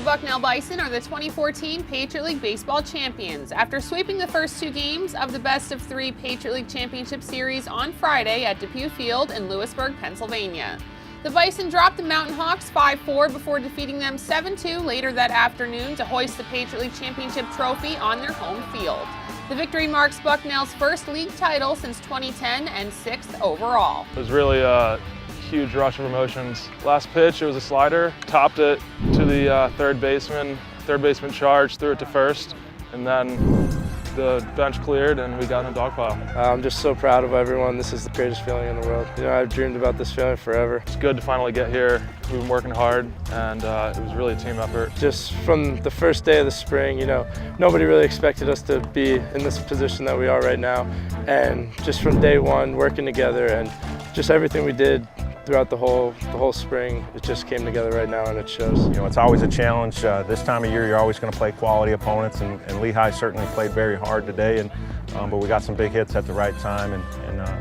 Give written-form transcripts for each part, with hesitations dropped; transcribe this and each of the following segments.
The Bucknell Bison are the 2014 Patriot League Baseball champions after sweeping the first two games of the best-of-3 Patriot League Championship Series on Friday at Depew Field in Lewisburg, Pennsylvania. The Bison dropped the Mountain Hawks 5-4 before defeating them 7-2 later that afternoon to hoist the Patriot League Championship trophy on their home field. The victory marks Bucknell's first league title since 2010 and 6th overall. It was really a huge rush of emotions. Last pitch, it was a slider, topped it to the third baseman charged, threw it to first, and then the bench cleared and we got in a dog pile. I'm just so proud of everyone. This is the greatest feeling in the world. You know, I've dreamed about this feeling forever. It's good to finally get here. We've been working hard and it was really a team effort. Just from the first day of the spring, you know, nobody really expected us to be in this position that we are right now. And just from day one, working together and just everything we did throughout the whole spring, it just came together right now and it shows. You know, it's always a challenge. This time of year, you're always going to play quality opponents, and Lehigh certainly played very hard today. But we got some big hits at the right time, and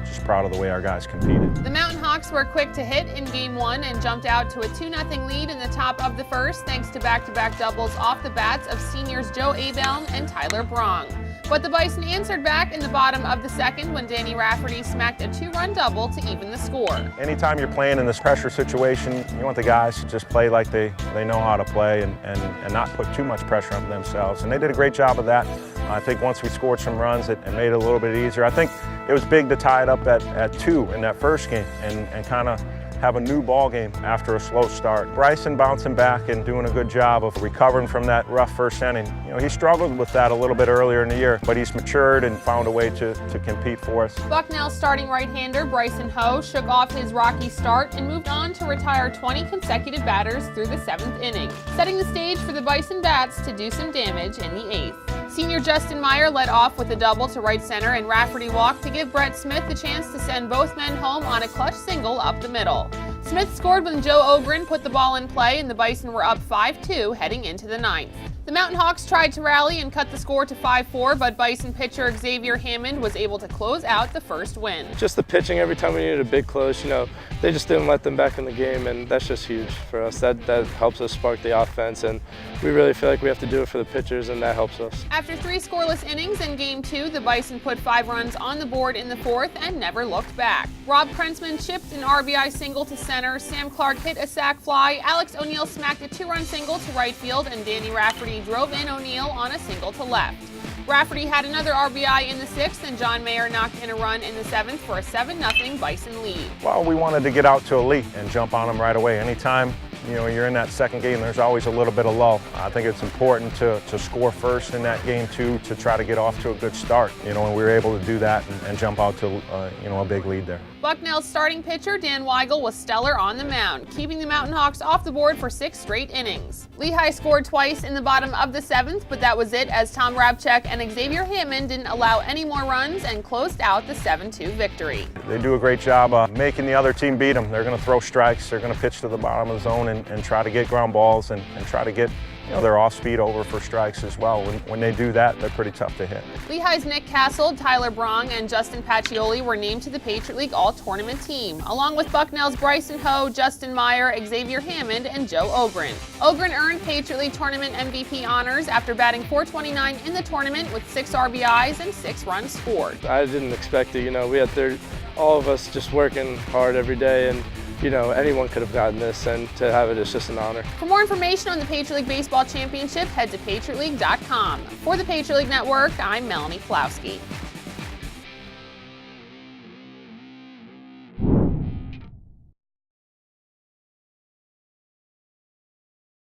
just proud of the way our guys competed. The Mountain Hawks were quick to hit in Game 1 and jumped out to a 2-0 lead in the top of the first thanks to back-to-back doubles off the bats of seniors Joe Abeln and Tyler Brong. But the Bison answered back in the bottom of the second when Danny Rafferty smacked a 2-run double to even the score. Anytime you're playing in this pressure situation, you want the guys to just play like they know how to play and not put too much pressure on themselves. And they did a great job of that. I think once we scored some runs, it made it a little bit easier. I think it was big to tie it up at 2 in that first game and kind of have a new ball game after a slow start. Bryson bouncing back and doing a good job of recovering from that rough first inning. You know, he struggled with that a little bit earlier in the year, but he's matured and found a way to compete for us. Bucknell's starting right-hander Bryson Ho shook off his rocky start and moved on to retire 20 consecutive batters through the 7th inning, setting the stage for the Bison bats to do some damage in the 8th. Senior Justin Meyer led off with a double to right center and Rafferty walked to give Brett Smith the chance to send both men home on a clutch single up the middle. Smith scored when Joe Ogren put the ball in play and the Bison were up 5-2 heading into the 9th. The Mountain Hawks tried to rally and cut the score to 5-4, but Bison pitcher Xavier Hammond was able to close out the first win. Just the pitching every time we needed a big close, you know, they just didn't let them back in the game, and that's just huge for us. That helps us spark the offense, and we really feel like we have to do it for the pitchers, and that helps us. After 3 scoreless innings in Game 2, the Bison put 5 runs on the board in the 4th and never looked back. Rob Krentzman chipped an RBI single to center, Sam Clark hit a sac fly, Alex O'Neill smacked a 2-run single to right field, and Danny Rafferty drove in O'Neill on a single to left. Rafferty had another RBI in the 6th, and John Mayer knocked in a run in the 7th for a 7-0 Bison lead. Well, we wanted to get out to a lead and jump on them right away. Anytime you're in that second game, there's always a little bit of lull. I think it's important to score first in that game too, to try to get off to a good start. And we were able to do that and jump out to a big lead there. Bucknell's starting pitcher Dan Weigel was stellar on the mound, keeping the Mountain Hawks off the board for 6 straight innings. Lehigh scored twice in the bottom of the 7th, but that was it as Tom Rabchek and Xavier Hammond didn't allow any more runs and closed out the 7-2 victory. They do a great job making the other team beat them. They're going to throw strikes, they're going to pitch to the bottom of the zone and try to get ground balls and try to get their off-speed over for strikes as well. When they do that, they're pretty tough to hit. Lehigh's Nick Castle, Tyler Brong, and Justin Pacioli were named to the Patriot League All-Tournament team, along with Bucknell's Bryson Ho, Justin Meyer, Xavier Hammond, and Joe Ogren. Ogren earned Patriot League Tournament MVP honors after batting .429 in the tournament with 6 RBIs and 6 runs scored. I didn't expect it. We had all of us just working hard every day, and anyone could have gotten this, and to have it is just an honor. For more information on the Patriot League Baseball Championship, head to patriotleague.com. For the Patriot League Network, I'm Melanie Pulowski.